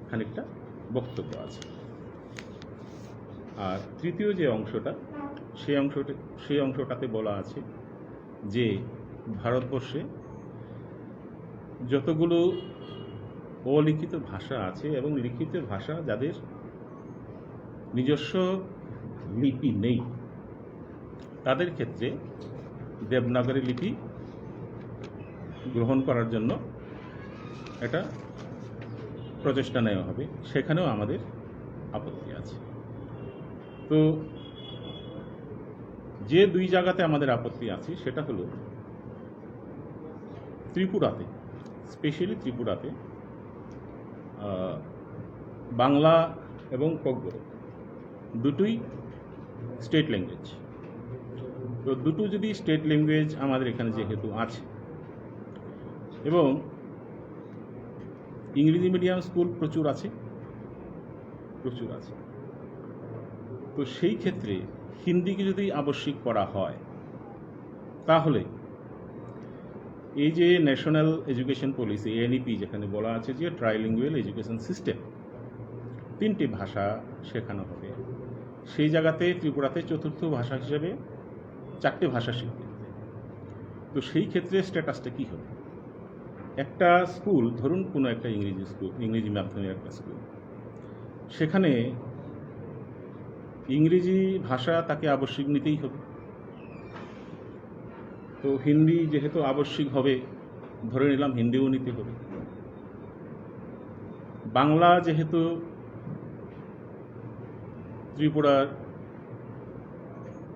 খানিকটা বক্তব্য আছে। আর তৃতীয় যে অংশটা সেই অংশটাতে বলা আছে যে ভারতবর্ষে যতগুলো অলিখিত ভাষা আছে এবং লিখিত ভাষা যাদের নিজস্ব লিপি নেই তাদের ক্ষেত্রে দেবনাগরী লিপি গ্রহণ করার জন্য একটা প্রচেষ্টা নেওয়া হবে, সেখানেও আমাদের আপত্তি আছে। তো যে দুই জায়গাতে আমাদের আপত্তি আছে সেটা হলো ত্রিপুরাতে, স্পেশালি ত্রিপুরাতে বাংলা এবং kokborok দুটোই স্টেট ল্যাঙ্গুয়েজ। তো দুটো যদি স্টেট ল্যাঙ্গুয়েজ আমাদের এখানে যেহেতু আছে এবং ইংরেজি মিডিয়াম স্কুল প্রচুর আছে, তো সেই ক্ষেত্রে হিন্দিকে যদি আবশ্যিক করা হয় তাহলে এই যে ন্যাশনাল এডুকেশন পলিসি এনইপি যেখানে বলা আছে যে ট্রাইলিঙ্গুয়াল এডুকেশন সিস্টেম, 3টি ভাষা শেখানো হবে, সেই জায়গাতে ত্রিপুরাতে চতুর্থ ভাষা হিসেবে 4টে ভাষা শিখবে। তো সেই ক্ষেত্রে স্ট্যাটাসটা কী হবে? একটা স্কুল, ধরুন কোনো একটা ইংরেজি স্কুল, ইংরেজি মাধ্যমের একটা স্কুল, সেখানে ইংরেজি ভাষা তাকে আবশ্যিক নিতেই হবে। তো হিন্দি যেহেতু আবশ্যিক হবে, ধরে নিলাম হিন্দিও নিতে হবে। বাংলা যেহেতু ত্রিপুরার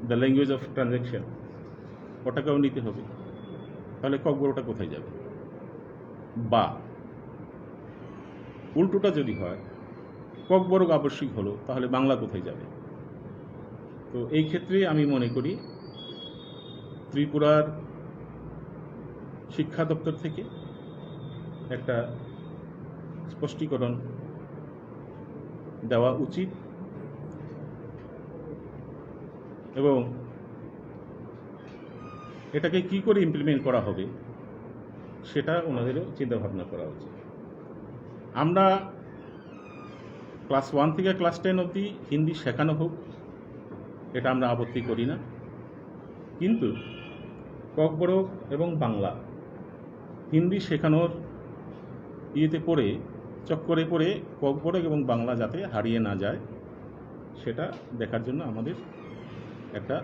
দ্য ল্যাঙ্গুয়েজ অফ ট্রানজ্যাকশন, ওটাকেও নিতে হবে। তাহলে kokborokটা কোথায় যাবে? বা উল্টোটা যদি হয়, kokborok আবশ্যিক হলো, তাহলে বাংলা কোথায় যাবে? তো এই ক্ষেত্রে আমি মনে করি ত্রিপুরার শিক্ষা দপ্তর থেকে একটা স্পষ্টীকরণ দেওয়া উচিত এবং এটাকে কি করে ইমপ্লিমেন্ট করা হবে সেটা ওনাদেরও চিন্তাভাবনা করা উচিত। আমরা ক্লাস 1 থেকে ক্লাস 10 অবধি হিন্দি শেখানো হোক, এটা আমরা আপত্তি করি না, কিন্তু kokborok এবং বাংলা হিন্দি শেখানোর চক্করে পড়ে kokborok এবং বাংলা যাতে হারিয়ে না যায় সেটা দেখার জন্য আমাদের একটা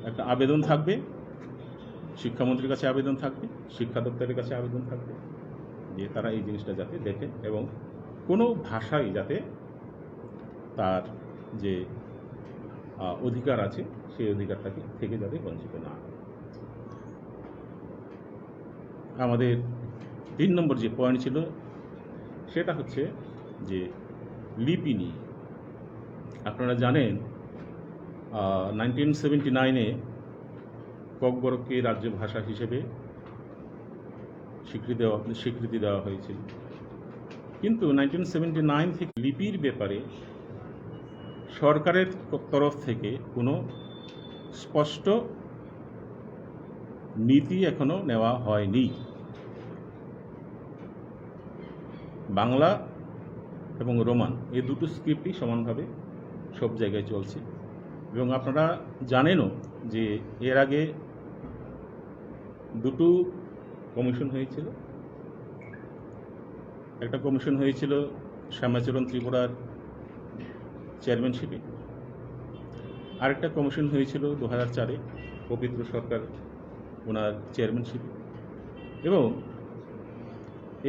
একটা আবেদন থাকবে, শিক্ষামন্ত্রীর কাছে আবেদন থাকবে, শিক্ষা দপ্তরের কাছে আবেদন থাকবে যে তারা এই জিনিসটা যাতে দেখে এবং কোনো ভাষাই যাতে তার যে অধিকার আছে সেই অধিকারটাকে থেকে যাতে বঞ্চিত না হয়। আমাদের 3 নম্বর যে পয়েন্ট ছিল সেটা হচ্ছে যে লিপি নিয়ে। আপনারা জানেন 1979-এ kokborokকে রাজ্য ভাষা হিসেবে স্বীকৃতি দেওয়া হয়েছিল, কিন্তু 1979 থেকে লিপির ব্যাপারে সরকারের তরফ থেকে কোনো স্পষ্ট নীতি এখনো নেওয়া হয়নি। বাংলা এবং রোমান এই দুটো স্ক্রিপ্টই সমানভাবে সব জায়গায় চলছে এবং আপনারা জানেনও যে এর আগে দুটো কমিশন হয়েছিল। একটা কমিশন হয়েছিল শ্যামাচরণ ত্রিপুরার চেয়ারম্যানশিপে, আরেকটা কমিশন হয়েছিল 2004-এ পবিত্র সরকার ওনার চেয়ারম্যানশিপে, এবং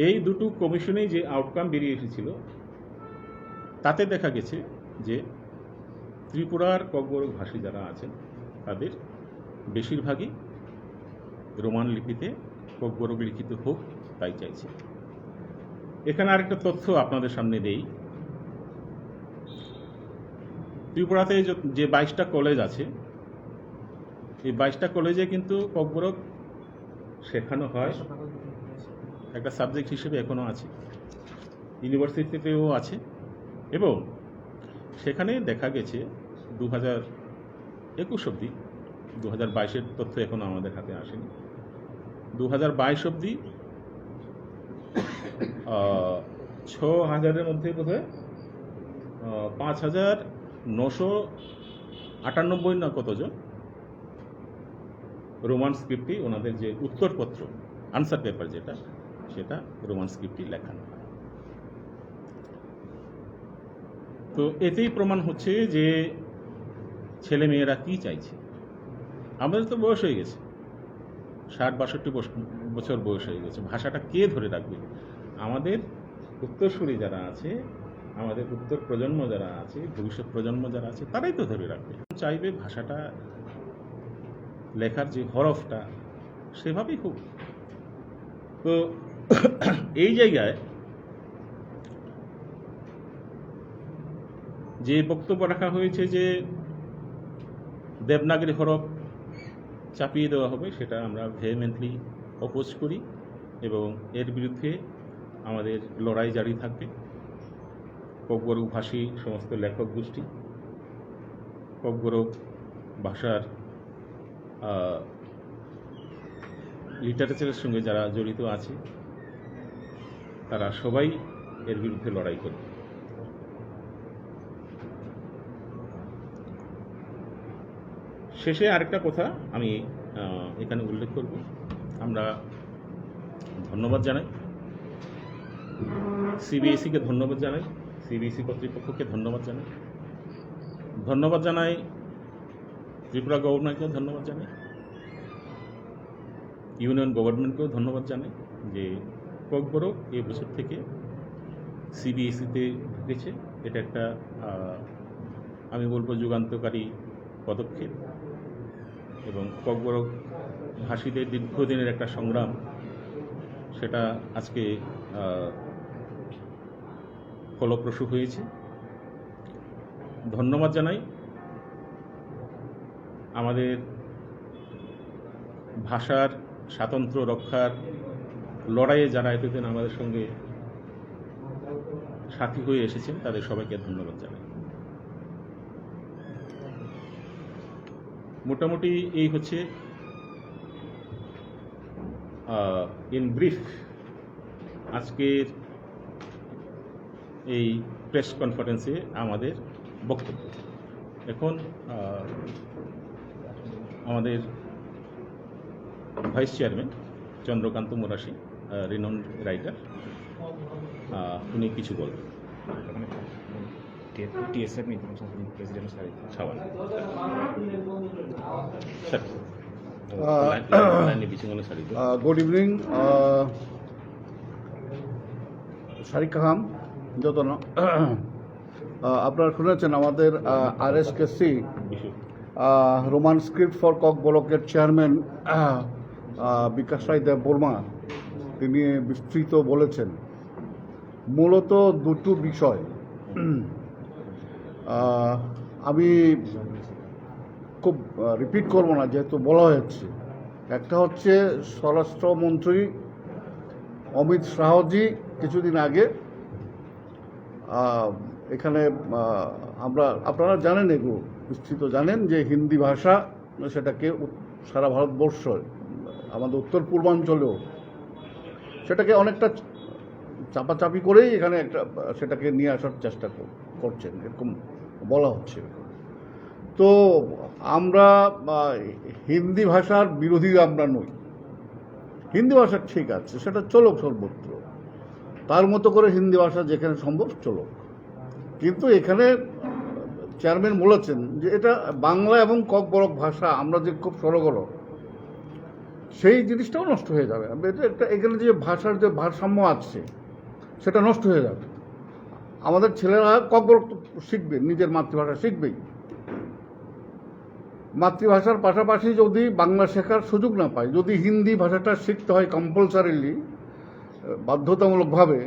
এই দুটো কমিশনেই যে আউটকাম বেরিয়ে এসেছিল তাতে দেখা গেছে যে ত্রিপুরার kokborok ভাষী যারা আছেন তাদের বেশিরভাগই রোমান লিপিতে kokborok লিখিত হোক তাই চাইছে। এখানে আরেকটা তথ্য আপনাদের সামনে দেই। ত্রিপুরাতে যে 22টা কলেজ আছে, এই 22টা কলেজে কিন্তু kokborok শেখানো হয়, একটা সাবজেক্ট হিসেবে এখনও আছে, ইউনিভার্সিটিতেও আছে, এবং সেখানে দেখা গেছে 2021 অবধি, 2022-এর তথ্য এখনও আমাদের হাতে আসেনি, 2022 অবধি 6,000-এর মধ্যে বোধহয় 5,998 না কতজন রোমান স্ক্রিপ্টে ওনাদের যে উত্তরপত্র আনসার পেপার যেটা সেটা রোমান স্ক্রিপ্টে লেখানো হয়। তো এতেই প্রমাণ হচ্ছে যে ছেলে মেয়েরা কি চাইছে। আমাদের তো বয়স হয়ে গেছে, 60-62 বছর বয়স হয়ে গেছে, ভাষাটা কে ধরে রাখবে? আমাদের উত্তরসূরি যারা আছে, আমাদের উত্তর প্রজন্ম যারা আছে, ভবিষ্যৎ প্রজন্ম যারা আছে, তারাই তো ধরে রাখবে। চাইবে ভাষাটা লেখার যে হরফটা সেভাবেই হোক। তো এই জায়গায় যে বক্তব্য রাখা হয়েছে যে দেবনাগরী হরফ চাপিয়ে দেওয়া হবে, সেটা আমরা ভেহেমেন্টলি অপোজ করি এবং এর বিরুদ্ধে আমাদের লড়াই জারি থাকবে। kokborok ভাষী সমস্ত লেখক গোষ্ঠী, kokborok ভাষার লিটারেচারের সঙ্গে যারা জড়িত আছে তারা সবাই এর বিরুদ্ধে লড়াই করবে। শেষে আরেকটা কথা আমি এখানে উল্লেখ করব, আমরা ধন্যবাদ জানাই সিবিএসইকে, ধন্যবাদ জানাই সিবিএসই কর্তৃপক্ষকে, ধন্যবাদ জানাই ত্রিপুরা গভর্নমেন্টকেও ধন্যবাদ জানাই, ইউনিয়ন গভর্নমেন্টকেও ধন্যবাদ জানাই যে kokborok এই বছর থেকে সিবিএসইতে ঢুকেছে। এটা একটা আমি বলবো যুগান্তকারী পদক্ষেপ এবং kokborok ভাষীদের দীর্ঘদিনের একটা সংগ্রাম, সেটা আজকে ফলপ্রসূ হয়েছে। ধন্যবাদ জানাই আমাদের ভাষার স্বাতন্ত্র্য রক্ষার লড়াইয়ে যারা এতদিন আমাদের সঙ্গে সাথী হয়ে এসেছেন, তাদের সবাইকে ধন্যবাদ জানাই। মোটামুটি এই হচ্ছে ইন ব্রিফ আজকের এই প্রেস কনফারেন্সে আমাদের বক্তব্য। এখন আমাদের vice chairman Chandrakant Morashi, renowned writer, উনি কিছু বলবেন। গুড ইভিনিং শারিক খান যতন, আপনারা শুনেছেন আমাদের RSKC রোমান স্ক্রিপ্ট ফর kokborokের চেয়ারম্যান বিকাশ রায় দেব বর্মা তিনি বিস্তৃত বলেছেন। মূলত দুটো বিষয় আমি খুব রিপিট করব না, যেহেতু বলা হয়েছে। একটা হচ্ছে স্বরাষ্ট্রমন্ত্রী অমিত শাহজি কিছুদিন আগে এখানে আপনারা জানেন, এগুলো বিস্তৃত জানেন যে হিন্দি ভাষা সেটাকে সারা ভারতবর্ষ, আমাদের উত্তর পূর্বাঞ্চলেও সেটাকে অনেকটা চাপাচাপি করেই এখানে একটা সেটাকে নিয়ে আসার চেষ্টা করছেন, এরকম বলা হচ্ছে। তো আমরা হিন্দি ভাষার বিরোধী আমরা নই, হিন্দি ভাষা ঠিক আছে, সেটা চলুক সর্বত্র, তার মতো করে হিন্দি ভাষা যেখানে সম্ভব চলুক। কিন্তু এখানে চেয়ারম্যান বলেছেন যে এটা বাংলা এবং kokborok ভাষা আমরা যে খুব সরগর, সেই জিনিসটাও নষ্ট হয়ে যাবে। এটা একটা এখানে যে ভাষার যে ভারসাম্য আছে সেটা নষ্ট হয়ে যাবে। আমাদের ছেলেরা kokborok শিখবে, নিজের মাতৃভাষা শিখবেই। মাতৃভাষার পাশাপাশি যদি বাংলা শেখার সুযোগ না পায়, যদি হিন্দি ভাষাটা শিখতে হয় কম্পালসারিলি, বাধ্যতামূলকভাবে,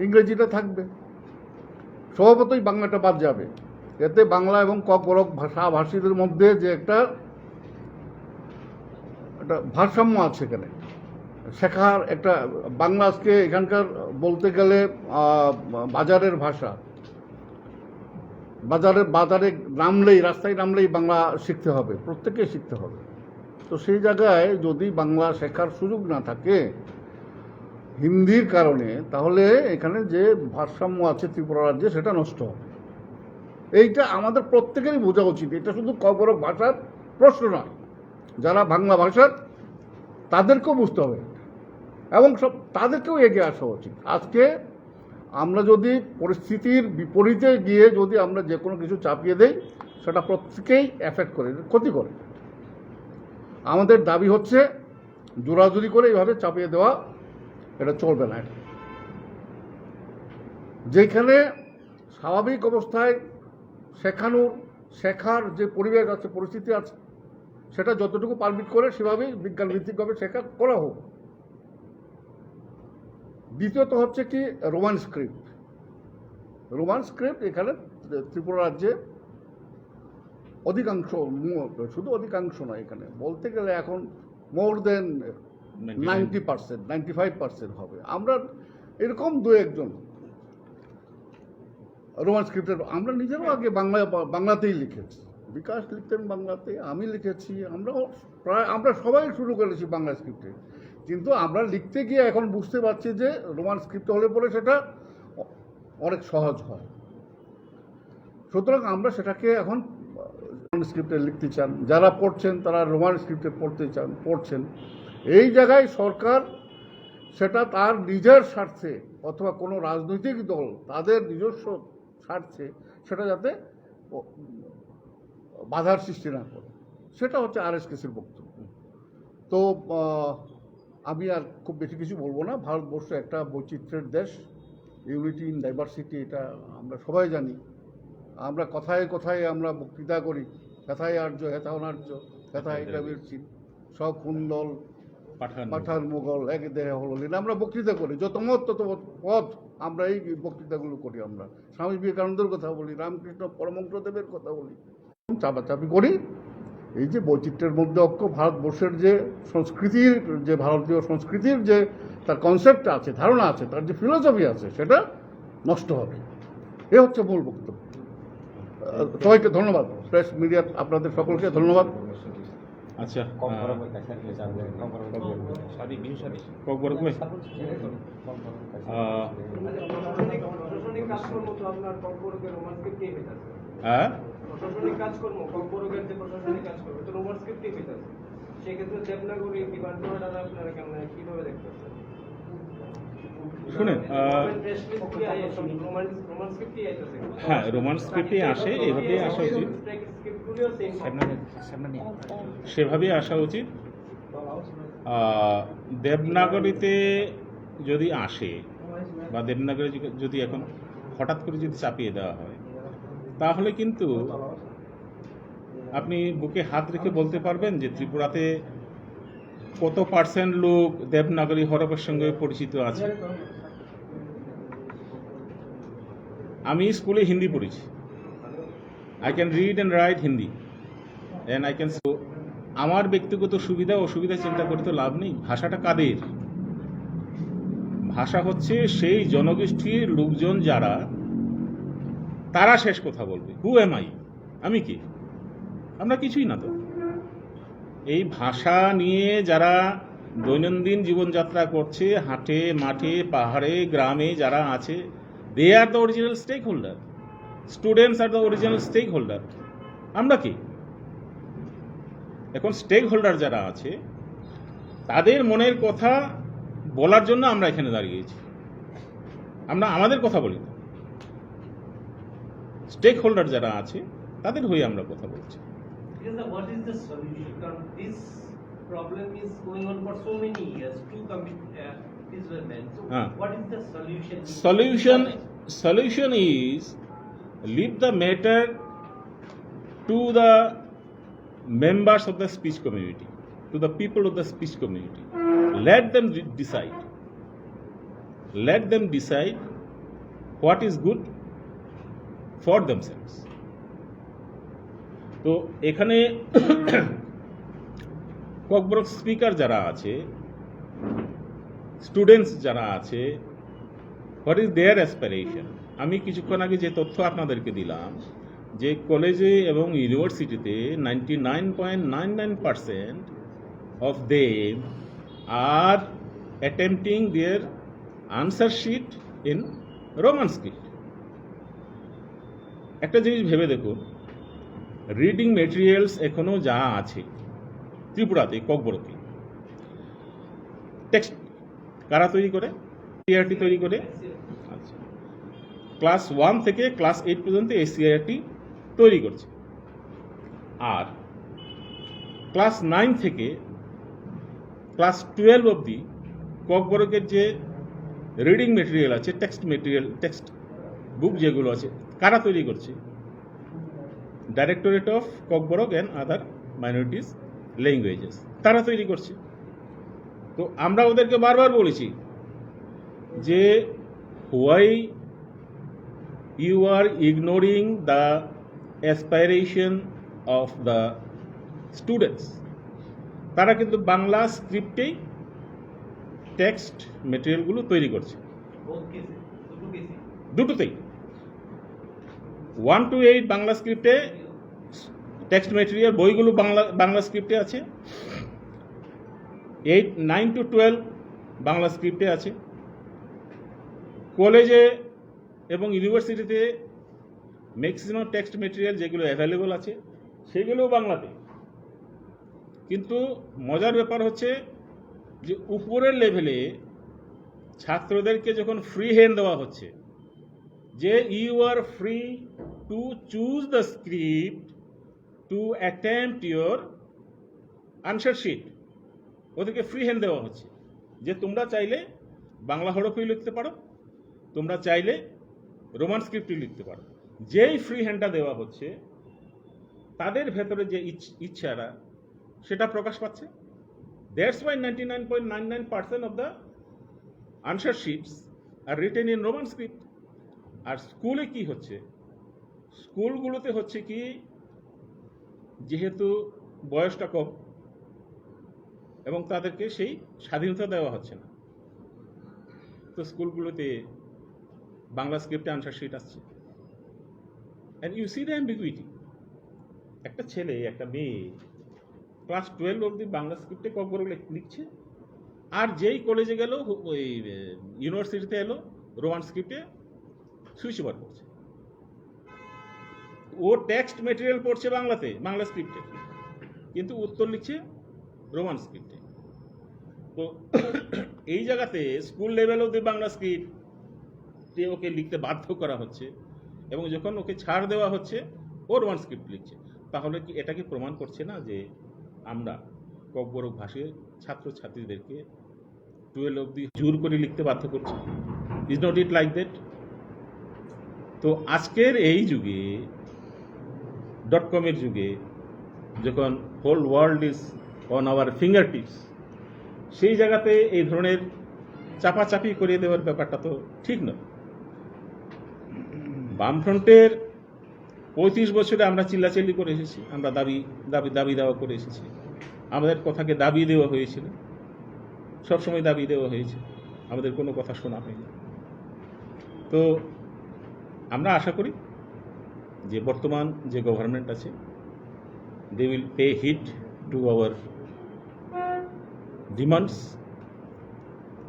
ইংরেজিটা থাকবে, স্বভাবতই বাংলাটা বাদ যাবে। এতে বাংলা এবং kokborok ভাষাভাষীদের মধ্যে যে একটা ভারসাম্য আছে এখানে শেখার একটা, বাংলা আজকে এখানকার বলতে গেলে বাজারের ভাষা। বাজারে নামলেই, রাস্তায় নামলেই বাংলা শিখতে হবে, প্রত্যেকেই শিখতে হবে। তো সেই জায়গায় যদি বাংলা শেখার সুযোগ না থাকে হিন্দির কারণে, তাহলে এখানে যে ভারসাম্য আছে ত্রিপুরা রাজ্যে সেটা নষ্ট হবে। এইটা আমাদের প্রত্যেকেরই বোঝা উচিত। এটা শুধু ককবরক ভাষার প্রশ্ন নয়, যারা বাংলা ভাষার তাদেরকেও বুঝতে হবে এবং তাদেরকেও এগিয়ে আসা উচিত। আজকে আমরা যদি পরিস্থিতির বিপরীতে গিয়ে যদি আমরা যে কোনো কিছু চাপিয়ে দেই, সেটা প্রত্যেকেই এফেক্ট করে, ক্ষতি করে। আমাদের দাবি হচ্ছে জোরাজুরি করে এইভাবে চাপিয়ে দেওয়া এটা চলবে না। যেখানে স্বাভাবিক অবস্থায় শেখার যে পরিবেশ আছে, পরিস্থিতি আছে, সেটা যতটুকু পারমিট করে সেভাবেই বিজ্ঞানভিত্তিকভাবে শেখা করা হোক। দ্বিতীয়ত হচ্ছে কি রোমান স্ক্রিপ্ট এখানে ত্রিপুরা রাজ্যে অধিকাংশ, শুধু অধিকাংশ নয়, এখানে বলতে গেলে এখন মোর দেন 90%, 95% হবে। আমরা এরকম দু একজন রোমান স্ক্রিপ্টের, আমরা নিজেরও আগে বাংলাতেই লিখেছি। বিকাশ লিখতেন বাংলাতে, আমি লিখেছি, আমরা সবাই শুরু করেছি বাংলা স্ক্রিপ্টে। কিন্তু আমরা লিখতে গিয়ে এখন বুঝতে পারছি যে রোমান স্ক্রিপ্ট হলে পরে সেটা অনেক সহজ হয়। সুতরাং আমরা সেটাকে এখন রোমান স্ক্রিপ্টে লিখতে চান, যারা পড়ছেন তারা রোমান স্ক্রিপ্টে পড়ছেন। এই জায়গায় সরকার সেটা তার নিজের স্বার্থে অথবা কোনো রাজনৈতিক দল তাদের নিজস্ব স্বার্থে সেটা যাতে বাধার সৃষ্টি না করে, সেটা হচ্ছে RSKCর বক্তব্য। তো আমি আর খুব বেশি কিছু বলবো না। ভারতবর্ষ একটা বৈচিত্র্যের দেশ, ইউনিটি ইন ডাইভার্সিটি, এটা আমরা সবাই জানি। আমরা কথায় কথায় আমরা বক্তৃতা করি, কথায় আর্য হেথা অনার্য, কথায় দ্রাবিড় চীন, সব কুন্দল পাঠান মুঘল এক দেহে হল লীন, আমরা বক্তৃতা করি। যত মত তত পথ, আমরা এই বক্তৃতাগুলো করি। আমরা স্বামী বিবেকানন্দের কথা বলি, রামকৃষ্ণ পরমহংসদেবের কথা বলি, চাপাচাপি করি। এই যে বৈচিত্র্যের মধ্যে ঐক্য, ভারতবর্ষের যে সংস্কৃতির, যে ভারতীয় সংস্কৃতির যে তার কনসেপ্ট আছে, ধারণা আছে, তার যে ফিলোসফি আছে, সেটা নষ্ট হবে। এ হচ্ছে মূল বক্তব্য। সবাইকে ধন্যবাদ, প্রেস মিডিয়া আপনাদের সকলকে ধন্যবাদ। আচ্ছা, হ্যাঁ, প্রশাসনিক কাজকর্ম, ককবরকের যে প্রশাসনিক কাজকর্ম, এটা রোমান স্ক্রিপ্টেই হইতাছে। সেক্ষেত্রে দেবনাগরী বিমানবন্দর আপনারা কেমন কিভাবে দেখতেছেন? শুনেন, রোমান স্ক্রিপ্টই আইতাছে। হ্যাঁ, রোমান স্ক্রিপ্টে আসে, এভাবেই আসা উচিত, সেভাবেই আসা উচিত। দেবনাগরীতে যদি আসে বা দেবনাগরী যদি এখন হঠাৎ করে যদি চাপিয়ে দেওয়া হয়, তাহলে কিন্তু আপনি বুকে হাত রেখে বলতে পারবেন যে ত্রিপুরাতে কত % লোক দেবনাগরী হরফের সঙ্গে পরিচিত আছে। আমি স্কুলে হিন্দি পড়েছি, I can read and right Hindi and I can. আমার ব্যক্তিগত সুবিধা অসুবিধা চিন্তা করতে লাভ নেই। ভাষাটা কাদের? ভাষা হচ্ছে সেই জনগোষ্ঠীর লোকজন যারা, তারা শেষ কথা বলবে। Who am I? আমি কি? আমরা কিছুই না তো। এই ভাষা নিয়ে যারা দৈনন্দিন জীবনযাত্রা করছে, হাটে মাঠে পাহাড়ে গ্রামে যারা আছে, they are the original stakeholder. Students are the original stakeholder. আমরা কি? এখন স্টেক হোল্ডার যারা আছে তাদের মনের কথা বলার জন্য আমরা এখানে দাঁড়িয়েছি। আমরা আমাদের কথা বলি না, স্টেক হোল্ডার যারা আছে তাদের হয়ে আমরা কথা বলছি। What is the solution? Because this problem is going on for so many years. Two these were men. So what is the solution? Solution is leave the matter to the members of the speech community, to the people of the speech community. Let them decide. Let them decide what is good for themselves. তো এখানে kokborok speaker যারা আছে, students যারা আছে, what is there aspiration? আমি কিছুক্ষণ আগে যে তথ্য আপনাদেরকে দিলাম যে কলেজে এবং ইউনিভার্সিটিতে 99.99% of them are attempting their answer sheet in Roman script. একটা জিনিস ভেবে দেখুন, রিডিং মেটেরিয়ালস এখনো যা আছে ত্রিপুরাতে ককবরকে, টেক্সট কারা তৈরি করে? সিআরটি তৈরি করে। আচ্ছা, ক্লাস 1 থেকে ক্লাস 8 পর্যন্ত এই সিআরটি তৈরি করছে। আর ক্লাস 9 থেকে ক্লাস 12 অবধি ককবরকের যে রিডিং মেটেরিয়াল আছে, টেক্সট মেটেরিয়াল, টেক্সট বুক যেগুলো আছে, কারা তৈরি করছে? Directorate of kokborok and other minorities languages, তারা তৈরি করছে। তো আমরা ওদেরকে বারবার বলেছি যে why you are ignoring the aspiration of the students. তারা কিন্তু বাংলা স্ক্রিপ্টেই টেক্সট মেটেরিয়ালগুলো তৈরি করছে, দুটোতেই। 1 to 8 বাংলা স্ক্রিপ্টে টেক্সট মেটেরিয়াল বইগুলো বাংলা স্ক্রিপ্টে আছে, 9 to 12 বাংলা স্ক্রিপ্টে আছে। কলেজে এবং ইউনিভার্সিটিতে ম্যাক্সিমাম টেক্সট মেটেরিয়াল যেগুলো অ্যাভেলেবল আছে সেগুলোও বাংলাতে। কিন্তু মজার ব্যাপার হচ্ছে যে উপরের লেভেলে ছাত্রদেরকে যখন ফ্রি হ্যান্ড দেওয়া হচ্ছে যে you are free to choose the script to attempt your answer sheet, ওদেরকে ফ্রি হ্যান্ড দেওয়া হচ্ছে যে তোমরা চাইলে বাংলা হরফেই লিখতে পারো, তোমরা চাইলে রোমান স্ক্রিপ্টই লিখতে পারো। যেই ফ্রি হ্যান্ডটা দেওয়া হচ্ছে তাদের ভেতরে যে ইচ্ছাটা সেটা প্রকাশ পাচ্ছে। That's why 99.99% of the answer sheets are written in Roman script. আর স্কুলে কি হচ্ছে, স্কুলগুলোতে হচ্ছে কি, যেহেতু বয়সটা কম এবং তাদেরকে সেই স্বাধীনতা দেওয়া হচ্ছে না, তো স্কুলগুলোতে বাংলা স্ক্রিপ্টে আনসার শিট আসছে। And you see the ambiguity. একটা ছেলে, একটা মেয়ে ক্লাস 12 অবধি বাংলা স্ক্রিপ্টে kokborok লিখছে, আর যেই কলেজে গেল, ওই ইউনিভার্সিটিতে এলো, রোমান স্ক্রিপ্টে সুইচ ওভার করছে। ও টেক্সট মেটেরিয়াল পড়ছে বাংলাতে, বাংলা স্ক্রিপ্টে, কিন্তু উত্তর লিখছে রোমান স্ক্রিপ্টে। তো এই জায়গাতে স্কুল লেভেল অবধি বাংলা স্ক্রিপ্টে ওকে লিখতে বাধ্য করা হচ্ছে, এবং যখন ওকে ছাড় দেওয়া হচ্ছে ও রোমান স্ক্রিপ্ট লিখছে। তাহলে কি এটা কি প্রমাণ করছে না যে আমরা kokborok ভাষীয় ছাত্রছাত্রীদেরকে 12 অবধি জোর করে লিখতে বাধ্য করছি? Is not it like that? তো আজকের এই যুগে, .com-এর যুগে, যখন whole world is on our fingertips, সেই জায়গাতে এই ধরনের চাপাচাপি করিয়ে দেওয়ার ব্যাপারটা তো ঠিক নয়। বামফ্রন্টের 35 বছরে আমরা চিল্লাচিল্লি করে এসেছি, আমরা দাবি দেওয়া করে এসেছি, আমাদের কথাকে দাবি দেওয়া হয়েছিল, সবসময় দাবি দেওয়া হয়েছে, আমাদের কোনো কথা শোনা হয়নি। তো আমরা আশা করি যে বর্তমান যে গভর্নমেন্ট আছে, they will pay heed to our demands,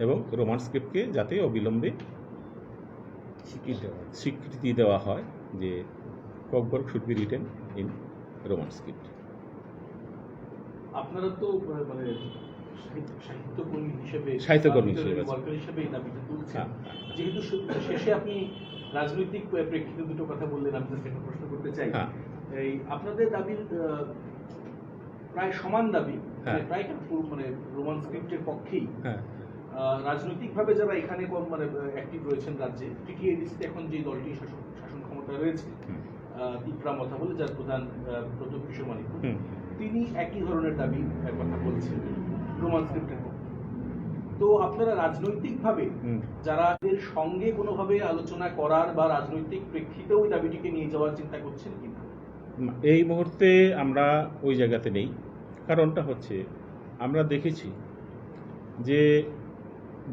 এবং রোমান স্ক্রিপ্টকে যাতে অবিলম্বে স্বীকৃতি দেওয়া হয় যে kokborok should be written in Roman script. আপনারা তো মানে সাহিত্যকর্মী হিসেবে এই দাবিটা তুলছেন, যেহেতু শেষে আপনি রাজনৈতিক প্রেক্ষিতে দুটো কথা বললেন, আমি একটা প্রশ্ন করতে চাই। এই আপনাদের দাবির প্রায় সমান দাবি, প্রায় মানে রোমান স্ক্রিপ্টের পক্ষেই। রাজনৈতিকভাবে যারা এখানে মানে অ্যাক্টিভ রয়েছেন রাজ্যে, টিটিএডিসিতে এখন যে দলটি শাসন ক্ষমতা রয়েছে, তিপ্রা মথা বলে, যার প্রধান প্রদীপ কিশোর মানিকপুর, তিনি একই ধরনের দাবি কথা বলছেন রোমান স্ক্রিপ্টের। তো আপনারা রাজনৈতিকভাবে যারা এর সঙ্গে কোনোভাবে আলোচনা করার বা রাজনৈতিক প্রেক্ষিতে ওই দাবিটিকে নিয়ে যাওয়ার চিন্তা করছেন কিনা? এই মুহূর্তে আমরা ওই জায়গাতে নেই। কারণটা হচ্ছে, আমরা দেখেছি যে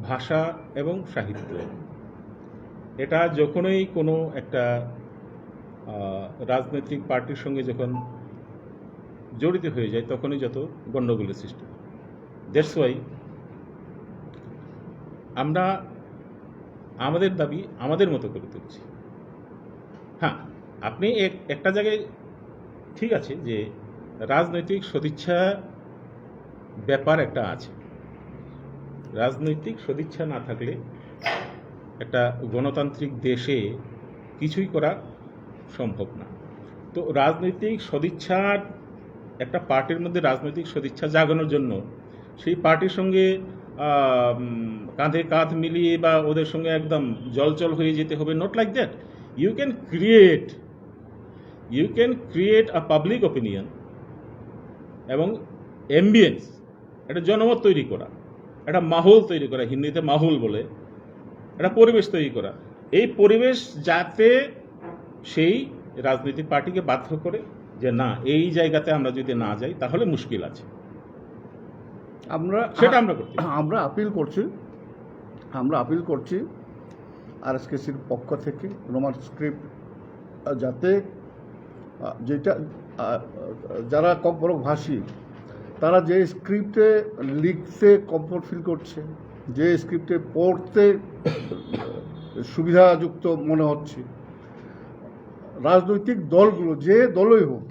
ভাষা এবং সাহিত্য এটা যখনই কোনো একটা রাজনৈতিক পার্টির সঙ্গে যখন জড়িত হয়ে যায়, তখনই যত গণ্ডগোলের সৃষ্টি হয়। দ্যাটস ওয়াই আমরা আমাদের দাবি আমাদের মতো করে তুলছি। হ্যাঁ, আপনি একটা জায়গায় ঠিক আছে যে রাজনৈতিক সদিচ্ছা ব্যাপার একটা আছে। রাজনৈতিক সদিচ্ছা না থাকলে একটা গণতান্ত্রিক দেশে কিছুই করা সম্ভব না। তো রাজনৈতিক সদিচ্ছার একটা পার্টির মধ্যে রাজনৈতিক সদিচ্ছা জাগানোর জন্য সেই পার্টির সঙ্গে কাঁধে কাঁধ মিলিয়ে বা ওদের সঙ্গে একদম জলচল হয়ে যেতে হবে, not like that. You can create a public opinion এবং অ্যাম্বিয়েন্স, একটা জনমত তৈরি করা, একটা মাহৌল তৈরি করা, হিন্দিতে মাহৌল বলে, একটা পরিবেশ তৈরি করা। এই পরিবেশ যাতে সেই রাজনৈতিক পার্টিকে বাধ্য করে যে না, এই জায়গাতে আমরা যদি না যাই তাহলে মুশকিল আছে, সেটা আমরা আপিল করছি আরএসকেসির পক্ষ থেকে রোমান স্ক্রিপ্ট যাতে যেটা যারা ককবরক ভাষী তারা যে স্ক্রিপ্টে লিখতে কমফোর্ট ফিল করছে, যে স্ক্রিপ্টে পড়তে সুবিধাযুক্ত মনে হচ্ছে, রাজনৈতিক দলগুলো যে দলই হোক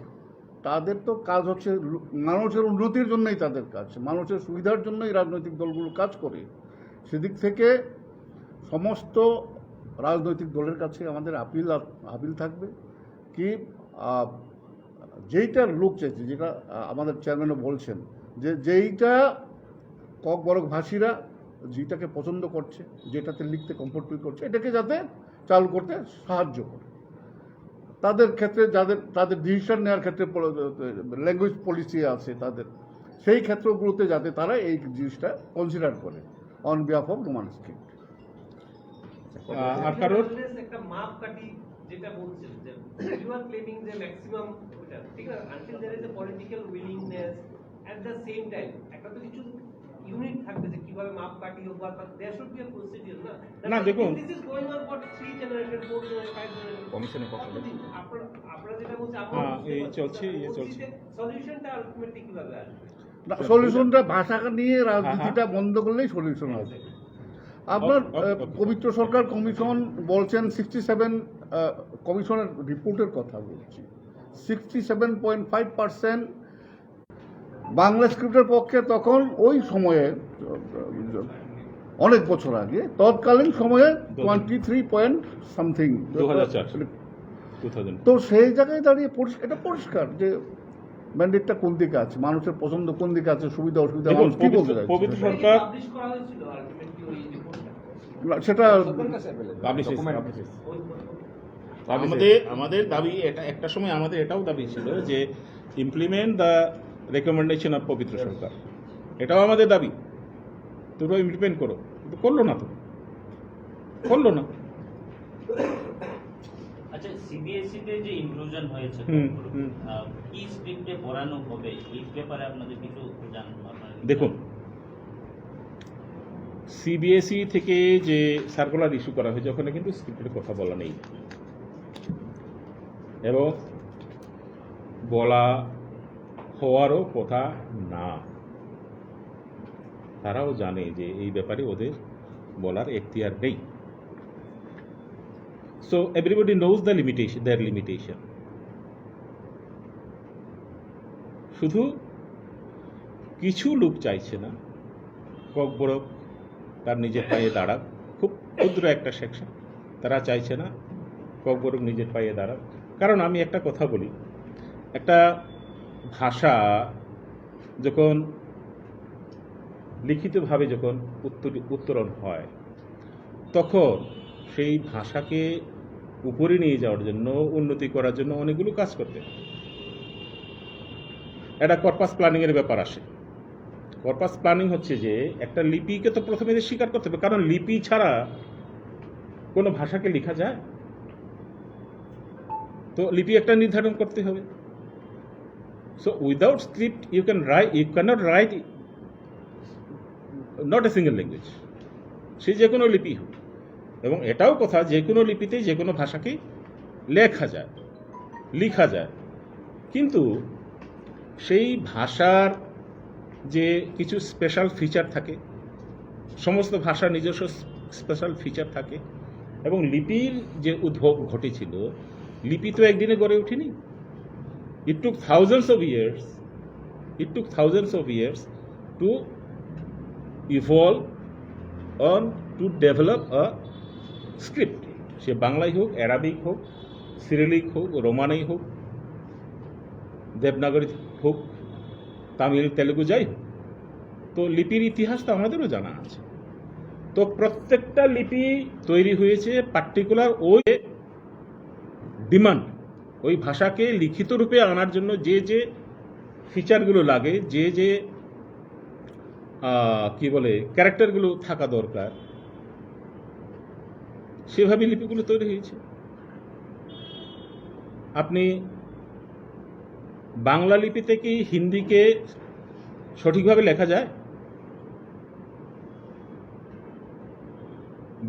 তাদের তো কাজ হচ্ছে মানুষের উন্নতির জন্যই তাদের কাজ, মানুষের সুবিধার জন্যই রাজনৈতিক দলগুলো কাজ করে। সেদিক থেকে সমস্ত রাজনৈতিক দলের কাছে আমাদের আপিল থাকবে কি যেইটার লোক চাইছে, যেটা আমাদের চেয়ারম্যানও বলছেন যে যেইটা ককবরক ভাষীরা যেটাকে পছন্দ করছে, যেটাতে লিখতে কমফোর্ট ফিল করছে, এটাকে যাতে চালু করতে সাহায্য করে। তাদের ক্ষেত্রে তাদের ডিসিশন নেওয়ার ক্ষেত্রে ল্যাঙ্গুয়েজ পলিসি আছে তাদের, সেই ক্ষেত্রগুলোতে যাতে তারা এই জিনিসটা কনসিডার করে on behalf of Roman script. আর কারণ একটা মাপ কাটি যেটা বলছেন যে ইউ আর ক্লেমিং যে ম্যাক্সিমাম ঠিক আছে until there is a political willingness at the same time একটা তো কিছু ইউনিট থাকবে যে কিভাবে মাপ কাটি হোক বা there should be a procedure না দেখুন this is going on for 3 generation 4 generation 5 generation কমিশনের পক্ষ থেকে আপনারা যেটা বলছেন এই চলছে সলিউশনটা আলটিমেটলি কিভাবে আসবে? সলিউশনটা ভাষাকে নিয়ে রাজনীতিটা বন্ধ করলেই সলিউশন হবে। আপনার পবিত্র সরকার কমিশন বলছেন 67 কমিশনের রিপোর্টের কথা বলছি, 67.5% বাংলা স্ক্রিপ্টের পক্ষে তখন ওই সময়ে অনেক বছর আগে তৎকালীন সময়ে 23 তো সেই জায়গায় দাঁড়িয়ে এটা পরিষ্কার যে ম্যান্ডেটটা কোন দিকে আছে, মানুষের পছন্দ কোন দিকে আছে, সুবিধা অসুবিধা মানুষ কি বলতে চাইছে, পবিত্র সরকার পাবলিশ করা হয়েছিল আলটিমেটলি ওই রিপোর্টটা সেটা আমাদের দাবি এটা একটা সময় আমাদের এটাও দাবি ছিল যে ইমপ্লিমেন্ট দ্য রেকমেন্ডেশন অফ পবিত্র সরকার, এটাও আমাদের দাবি, তোমরা ইমপ্লিমেন্ট করো, কিন্তু করলো না। আচ্ছা, সিবিএসই তে যে ইনক্লুশন হয়েছে কি স্ক্রিপ্টে পড়ানো হবে এই ব্যাপারে আপনাদের কিছু জানেন? দেখুন, সিবিএসই থেকে যে সার্কুলার ইস্যু করা হয়েছে ওখানে কিন্তু স্ক্রিপ্টের কথা বলা নেই এবং বলা হওয়ারও কথা না। তারাও জানে যে এই ব্যাপারে ওদের বলার এখতিয়ার নেই। So everybody knows the limitation, their limitation. শুধু কিছু লোক চাইছে না ককবরক তার নিজের পায়ে দাঁড়াক, খুব ক্ষুদ্র একটা সেকশন, তারা চাইছে না ককবরক নিজের পায়ে দাঁড়াক। কারণ আমি একটা কথা বলি, একটা ভাষা যখন লিখিতভাবে যখন উত্তরণ হয় তখন সেই ভাষাকে উপরে নিয়ে যাওয়ার জন্য, উন্নতি করার জন্য অনেকগুলো কাজ করতে হয়। একটা কর্পাস প্ল্যানিংয়ের ব্যাপার আসে। কর্পাস প্ল্যানিং হচ্ছে যে একটা লিপিকে তো প্রথমে স্বীকার করতে হবে, কারণ লিপি ছাড়া কোনো ভাষাকে লেখা যায়? তো লিপি একটা নির্ধারণ করতে হবে। So without script you cannot write not a single language, সে যে কোনো লিপি হোক। এবং এটাও কথা, যে কোনো লিপিতে যে কোনো ভাষাকেই লেখা যায়। কিন্তু সেই ভাষার যে কিছু স্পেশাল ফিচার থাকে, সমস্ত ভাষার নিজস্ব স্পেশাল ফিচার থাকে, এবং লিপির যে উদ্ভব ঘটেছিল, লিপি তো একদিনে গড়ে ওঠেনি। It took thousands of years to evolve on to develop a script, সে বাংলাই হোক, অ্যারাবিক হোক, সিরিলিক হোক, রোমানেই হোক, দেবনাগরী হোক, তামিল, তেলুগু, যাই হোক। তো লিপির ইতিহাস তো আমাদেরও জানা আছে। তো প্রত্যেকটা লিপি তৈরি হয়েছে পার্টিকুলার ওই ডিমান্ড, ওই ভাষাকে লিখিত রূপে আনার জন্য যে যে ফিচারগুলো লাগে, যে যে কি বলে ক্যারেক্টারগুলো থাকা দরকার, সেভাবে লিপিগুলো তৈরি হয়েছে। আপনি বাংলা লিপিতে কি হিন্দিকে সঠিকভাবে লেখা যায়?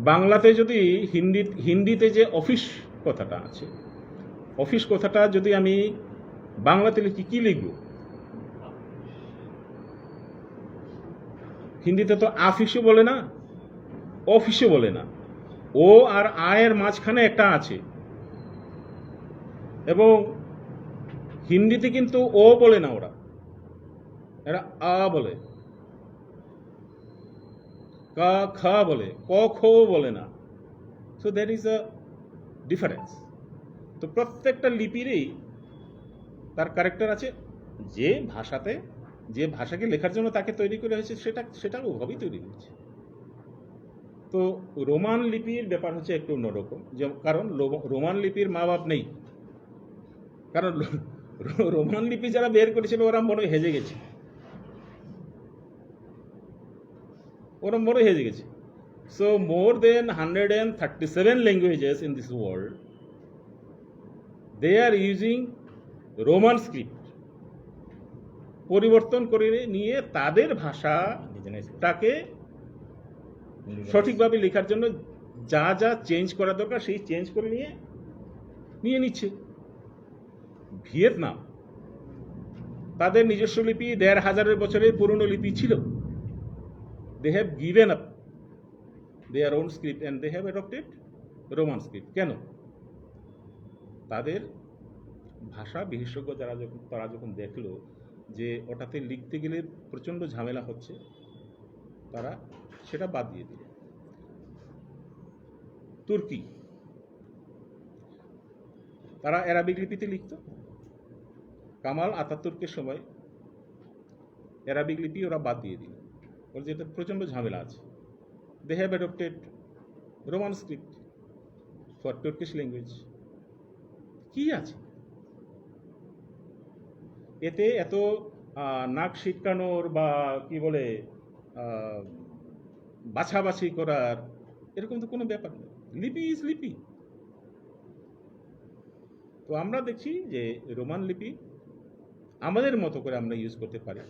বাংলাতে যদি হিন্দিতে যে অফিস কথাটা আছে, অফিস কথাটা যদি আমি বাংলাতে লিখি, কি লিখব? হিন্দিতে তো আফিসও বলে না, অফিসও বলে না, ও আর আয়ের মাঝখানে একটা আছে। এবং হিন্দিতে কিন্তু ও বলে না, ওরা এরা আ বলে, কা খা বলে, ক খ বলে না। So that is a difference. তো প্রত্যেকটা লিপিরই তার ক্যারেক্টার আছে। যে ভাষাতে, যে ভাষাকে লেখার জন্য তাকে তৈরি করে হয়েছে, সেটা ওভাবেই তৈরি হয়েছে। তো রোমান লিপির ব্যাপার হচ্ছে একটু অন্যরকম, কারণ রোমান লিপির মা বাপ নেই। কারণ রোমান লিপি যারা বের করেছিল ওরা মনে হেজে গেছে, So more than 137 languages in this world, they are using Roman script, পরিবর্তন করে নিয়ে তাদের ভাষাটাকে সঠিকভাবে লেখার জন্য যা যা চেঞ্জ করা দরকার সেই চেঞ্জ করে নিয়ে নিচ্ছে। ভিয়েতনাম, তাদের নিজস্ব লিপি ১৫০০ বছরের পুরনো লিপি ছিল। They have given up their own script and they have adopted Roman script. কেন? তাদের ভাষা বিশেষজ্ঞ তারা যখন দেখলো যে ওটাতে লিখতে গেলে প্রচণ্ড ঝামেলা হচ্ছে, তারা সেটা বাদ দিয়ে দিল। তুর্কি, তারা অ্যারাবিক লিপিতে লিখত। কামাল আতাতুর্কের সময় অ্যারাবিক লিপি ওরা বাদ দিয়ে দিল, বলছে এটা প্রচণ্ড ঝামেলা আছে। They have adopted Roman script for Turkish language. কি আছে এতে? এত নাক শিটকানোর বা কি বলে বাছাবাছি করার এরকম তো কোনো ব্যাপার নেই। লিপি ইজ লিপি। তো আমরা দেখছি যে রোমান লিপি আমাদের মতো করে আমরা ইউজ করতে পারি,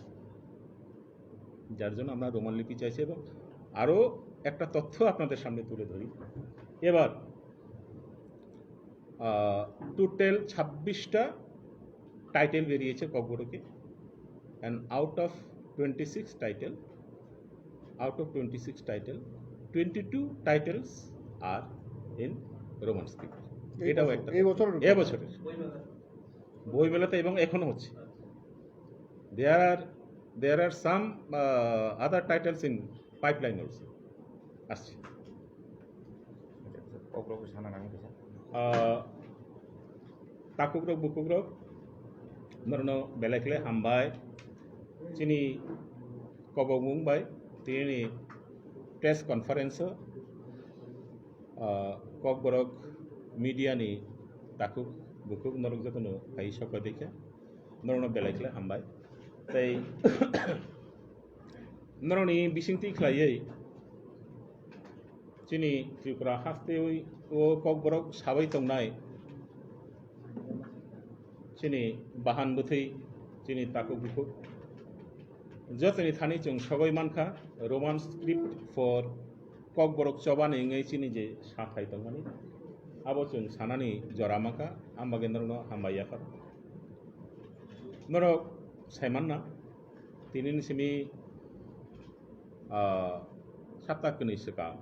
যার জন্য আমরা রোমান লিপি চাইছি। এবং আরও একটা তথ্য আপনাদের সামনে তুলে ধরি। এবার টোটাল 26টা টাইটেল বেরিয়েছে ককবরকে, and out of 26 title, 22 titles are in Roman script. এটাও একটা এবছরের বইমেলাতে, এবং এখনো হচ্ছে। There are some other titles in pipeline also. আসছে। Kokborok Bukobrok Norno Belekle Hambai Chini Kobomungbai Tini press conference Kokborok media ni Takuk Bukuk Norok Jotono Aisha Kodika Norno Belekle Hambai তাই নরনি বিশিংতি খ্লাইयै চিনি ত্রিপুরা হাফতে ও ককবরক সাবাই তংনাই চিনি বাহান বুথै চিনি তাকু বুকুক যতনি থানি जों সবাই মানখা Roman script for Kokborok চবা নেङै চিনি যে সাথাই তংমানি আবো जों সানানি জরামাকা आमबागे नरनो हामबायाखा नरक साइमानना Tinin simi sabta kini seka.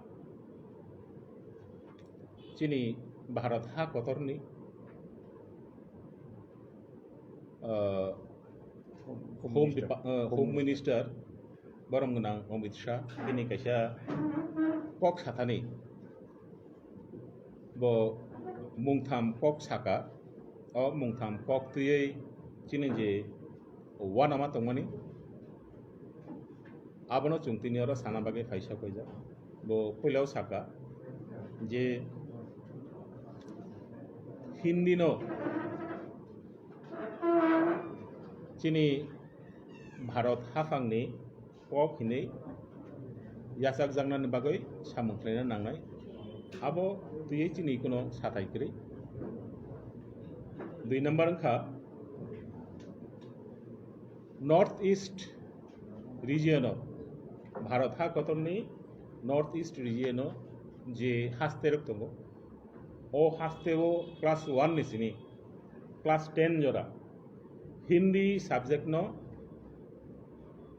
Cini Bharat ha kotorni Home Minister Barang Gunang Amit Shah ini kaisa kok satani bo mungtham kok saka o mungtham kok tuyei cini je wanama tongmani abono chungtini oro sana bage faisa koija bo poilau saka je Hindi no Cini Bharat hafangni kok hini yasak jangnan bagoi samungklaina nangnai abo tuyei cini kono satai kri 2 number angka North East region Bharat ha kotorni North East region je hasterok tongo o hasteo class 1 ni sini class 10 jora Hindi subject no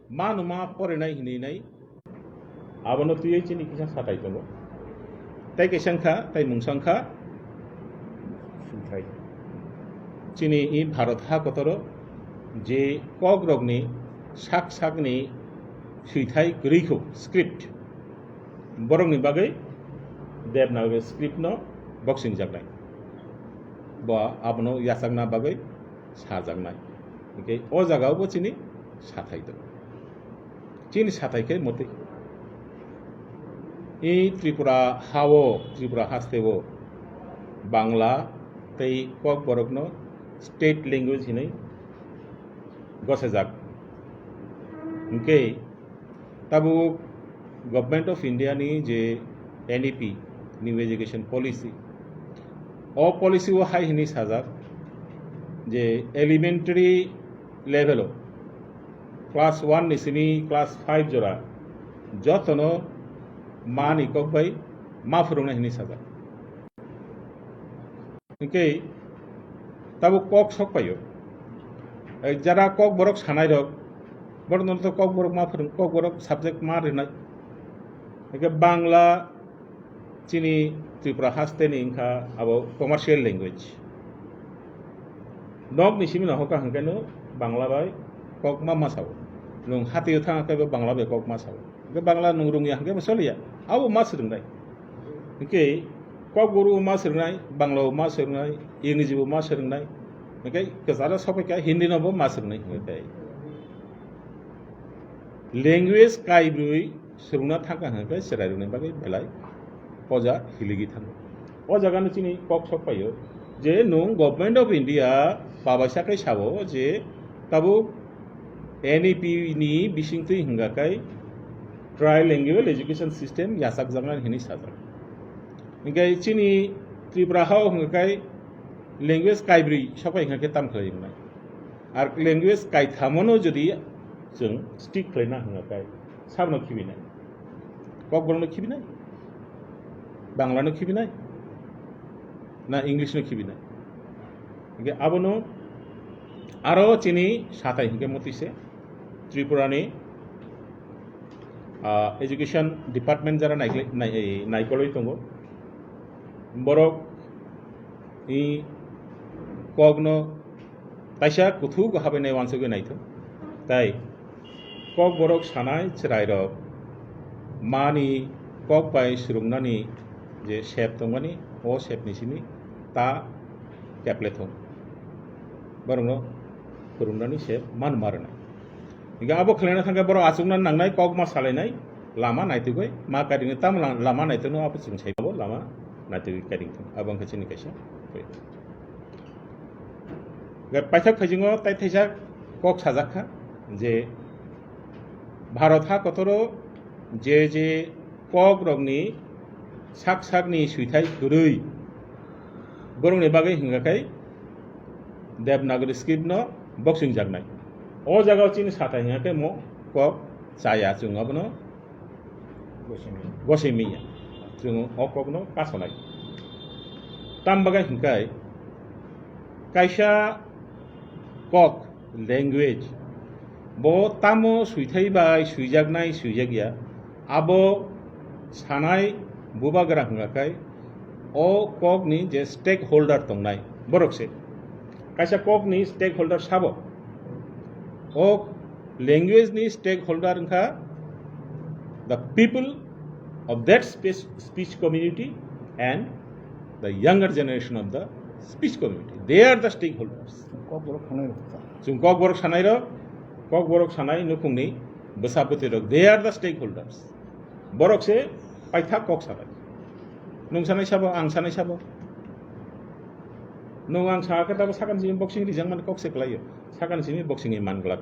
manuma porenai hini nai abono tuyei chini kisa satai tongo tai kesangkha tai mungsangkha chini I Bharat ha kotoro je kok rogni sak sakni suithai grikho script borongni bagai Devanagari script no boxing jagnai ba abono yasakna bagai sajangnai okay o jagao bo chini sathai do chini sathai ke moti I Tripura hao Tripura hasteo Bangla tei Kokborok no state language hinai gosajak okay tabu Government of India ni je NEP New Education Policy o policy o hai hini sajak je elementary level class 1 ni sini class 5 jora jotono mani kok bai ma furungna hini sajak okay tabu kok sok payo jara Kokborok sanai rok borno to Kokborok ma furung Kokborok subject ma rinai eke Bangla chini Tripura haste ni ingka abo commercial language nog ni simi no hoka hangkano Bangla bai kok ma masau nung hati uthang ke Bangla bai kok masau ke Bangla nung rung ya hangke masolia abo mas rinai okay Kokboru mas rinai Bangla mas rinai English bo mas rinai okay kesara sopai ka Hindi no bo mas rinai okay language kai brui seruna thangka hangke serai rung bagai belai Poja hiligi thang o jaga no chini kok sok payo je nung Government of India pabasa kai sabo je tabu NEP ni bisingtui hingakai trilingual education system yasak jangan hini sajak ingkai chini Tripura hao hingakai language kaibri sokai hingake tam khlai nai ar language kai thamono jodi jeng stick khlaina hingakai sabno khibinai Kokborok no khibinai Bangla no khibinai na English no khibinai okay abono aro chini satai hinge motise Tripura ni education department jara naikoloi tongo borok I kogno taisa kuthu habe nai wansoge naitho tai Kokborok sanai chrai rok mani kok bai surungnani je shape tongmani o shape ni sini ta kaplethong barungno kurungnani shape man marna iga abo khlena thangka boro achungna nangnai kok ma salainai lama naitugoi ma kading tam lama naitno abo chungchai abo lama naitugoi kading abang khachini kaisa ga paithak phajingo tai thaisa kok sajakha je Bharat ha kotoro je kok rogni sak sakni suithai gurui borongni bagai hingakai Devanagari script no boxing jagnai o jagao chini satai hingakai mo kok chaya chung abono gosemi chung o kok no kasonai tam bagai hingkai kaisa kok language bo tamo suitai bai suijagnai suijagia abo sanai bubagra hngakai o kok ni je stakeholder tongnai borokse kaisa kok ni stakeholder sabo o language ni stakeholder ngka the people of that speech community and the younger generation of the speech community. They are the stakeholders. Kokborok khanai Chung Kokborok sanai nukungni besapati rok. They are the stakeholders. Borok se paitha kok sanai. Nung sanai sabo, ang sanai sabo. Nung ang saka tabo sakan sini boxing di jangman kok seklayo. Sakan sini boxing iman glak.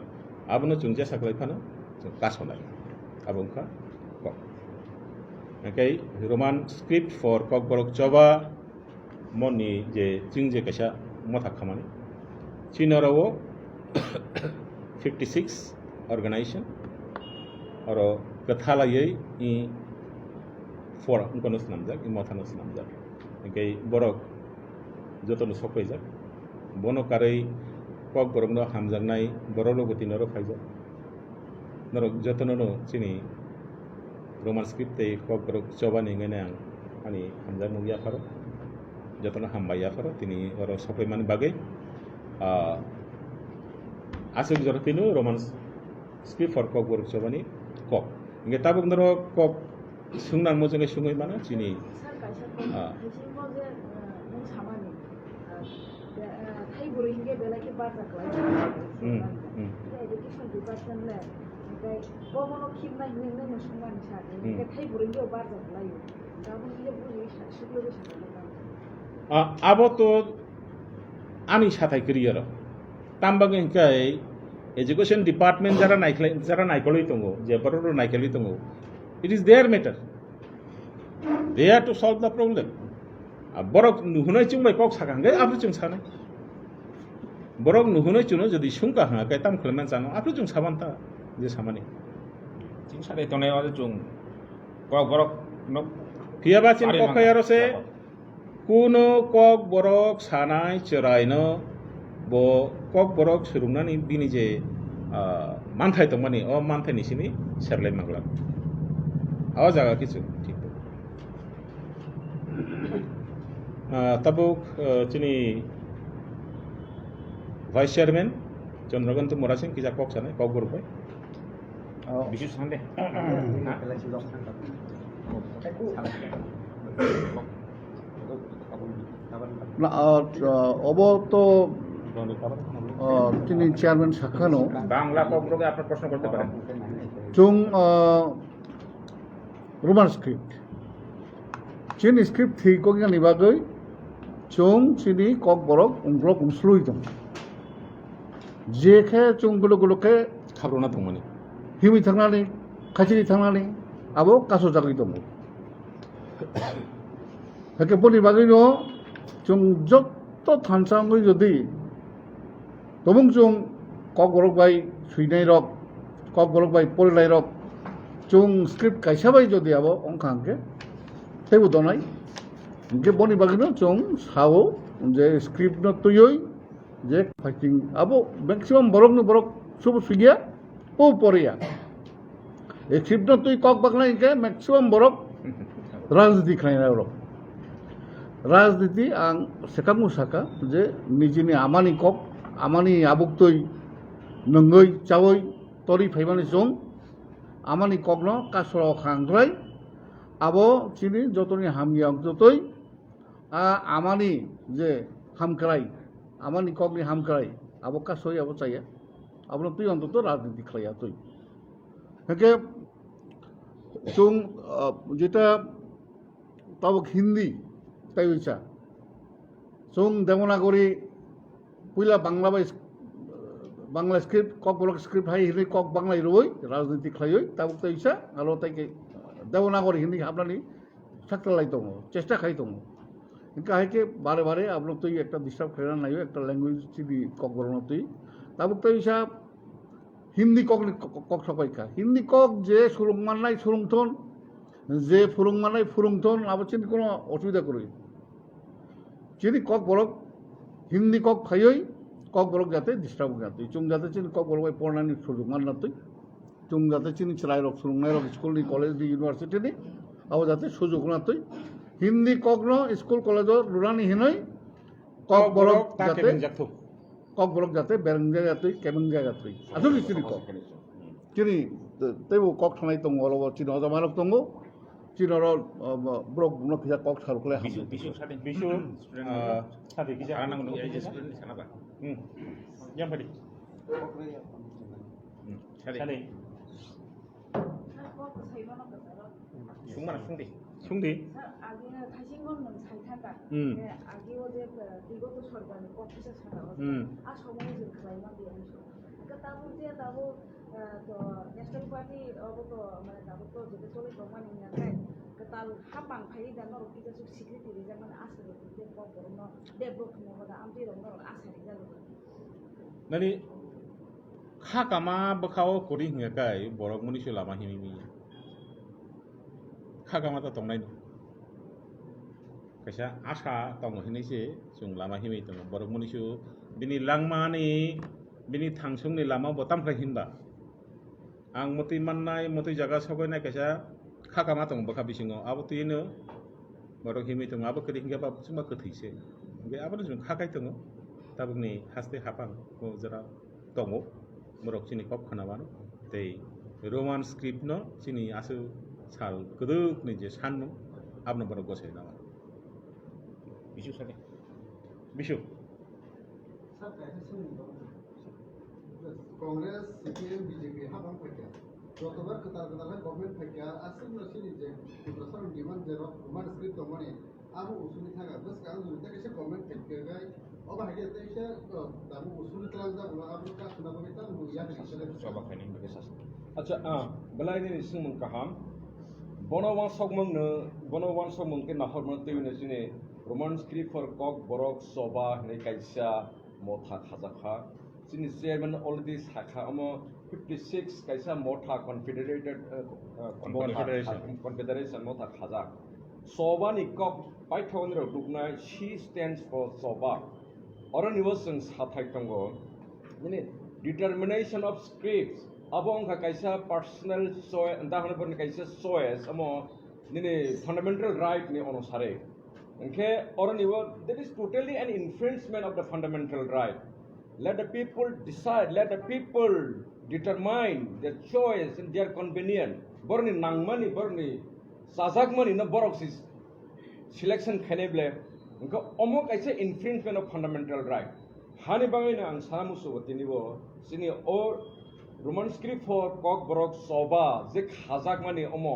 Abono chungja saklai phano. Chung kasonai. Abongka kok. Okay, Roman script for Kokborok Choba moni je jingje kaisa motha khamani. Chinarawo 56 organization aro kathalayai I for unkonos namjak I mothanos namjak. Okay, borok jotono sokaijak. Bono karai Kokborok no hamjangnai borolo gotinoro phaijak. Norok jotono no chini Roman script te Kokborok Choba ni ngene ang ani hamjar mugia faro jotono hambaya faro tini oro sokai mani bagai asuk jorotino Roman script for Kokborok Choba ni kok nge tabuk noro kok sungnan mojonge sungoi mana chini abo to ani sathai kriya ro tambang kai education department jara naikoloi tongo je bororo naikoli tongo it is their matter. They have to solve the problem. Borok nuhunai chungbai kok sakangai apru chung sanai. Borok nuhunai chuno jodi sungka ha kai tam khleman chano apru chung sabanta je samani. Chính xác đây tôi nói là chung Kokborok nó Piaba chin kokayaro se kuno Kokborok sanai cheraino bo Kokborok surungnani bini je manthai tongmani o manthai ni sini serlai manglak. Awa jaga kichu thik. Tabuk chini Vice Chairman Chandrakant Morasing kija kok sanai Kokborok bai. বিশেষ সন্দেহ না of তো তিনি chairman শাখানো Bangla Kokborok আপনার প্রশ্ন করতে পারেন chung Roman script chini script thi ko ngani bagai chung chini Kokborok ungrok unslui tong je khe chung gulo ke Khabrona tongmani. himi thangnani khachiri thangnani abo kaso jagoi dong hake poni bagai no chung jotto thansangoi jodi tobung chung Kokborok bai suinai rok Kokborok bai porilai rok chung script kaisa bai jodi abo ongkhangke teibo donai ge boni bagai no chung sao je script no tuyoi je fighting abo maximum borok subu sugia o poria e script no tui kok bagnai ke maximum borok rajniti khaina rok rajniti ang sekamu saka je nijini amani kok amani abuk tui nongoi chawoi tori phaimani chung amani kok no kasro khangrai abo chini jotoni hamgyang jotoi amani je hamkrai amani kok ni hamkrai abo kasoi abo chaya abo tui অন্তত রাজনীতি খাইয়া তুই হেকে chung যেটা তাবক হিন্দি তাই হইছা chung Devanagari পুইলা Bangla script Kokborok script হাই হিন্দি কক বাংলাই রই রাজনীতি খাইই তাবক তাই হইছা আলো তাইকে দেবনাগরী হিন্দি আপনানি সাকতালাই দङ চেষ্টা খাই দङ ইনকা হাইকে বারে বারে আপনি তুই একটা ডিস্টার্ব খাইরা নাই একটা ল্যাঙ্গুয়েজ চিদি Kokborok তুই তাবক তাই হইছা হিন্দি কক সবাইকা হিন্দি কক যে সুরংমানাই সুরংথন যে ফুরংমানাই ফুরংথন আবচিন কোনো অসুবিধা করি যদি Kokborok হিন্দি কক খাইই kokborok jate disturb jate chung jate chini kokborok bai pornani sujog manna tui chung jate chini chrai rok surungnai rok school ni college ni university ni abo jate sujog na tui hindi kokno school college rurani hinoi kokborok jate kokborok jate berengja jate kemenja jate asuli chini kok chini tebo kok thanai tongo oro chini oda manok tongo chini oro brok no kisa kok sarukle bisu sabe kisa anang no ya student sana ba yang padi sale sungdi আগের খাসিঙ্গন সাইথাকা আগে ওদের বিগত সরকারের কফিসে ছাড়া আর সময় যে Khaimah দিয়ে তাবো যে তাবো তো ন্যাশনাল পার্টি অবত মানে তাবো তো যেটা চলে প্রমাণ নিয়ে যায় তাল হাপাং ফাই জানো রকিটা সুখ স্বীকৃতি রে মানে আসে যে কবরন ডেভেলপ মহদা আমটি রং আসে জানো nani kha kama bakao kori hinga kai borok muni su lama himi kha kama ta tongnai kaisa asa tongo hinai se sung lama himi tong borok muni su bini langma ni bini thangsung ni lama botam khai hinba ang moti mannai moti jaga sogoi nai kaisa kha kama tong baka bisingo abo tuino borok himi tong abo kri hinga ba suma kthise be abo jung kha kai tongo tabukni haste hapang ko jara tongo morok chini kop khanamano tei roman script no chini asu sal keduk ni je sannu abno borok gosai nama bisu sake bisu Congress CPM BJP हाबां फैया गतबार कतार government फैया आसिम नसिनि जे प्रसारण demand जे रोमान स्क्रिप्ट दंमाने आबो उसुनि थागा बस काल जुता केसे गभर्नमेंट फैया अब हागे तेसे दाबो उसुनि तलाज दा आबो का सुना Bamita मुया बिसले coba kani bagi sas আচ্ছা বেলাই ni singmung kaham bonowan sogmung ke nahorman tewine sine roman script for kokborok choba ne kaisa motha khajaka sini chairman already sakha amo 56 kaisa motha confederation motha khajak choba ni kok paithon ro duknai she stands for choba oron niwasung sathai tongo mane determination of scripts abong ka kaisa personal choice anda hone bon kaisa choice amo nini fundamental right ni onusare enke oroniwo that is totally an infringement of the fundamental right. Let the people decide, let the people determine their choice and their convenience. Borni nangmani borni sajagmani na boroksis selection khaneble enke omo kaisa infringement of fundamental right. Hani bangai na ang samusu watinibo sini or roman script for kokborok choba je khajak mani omo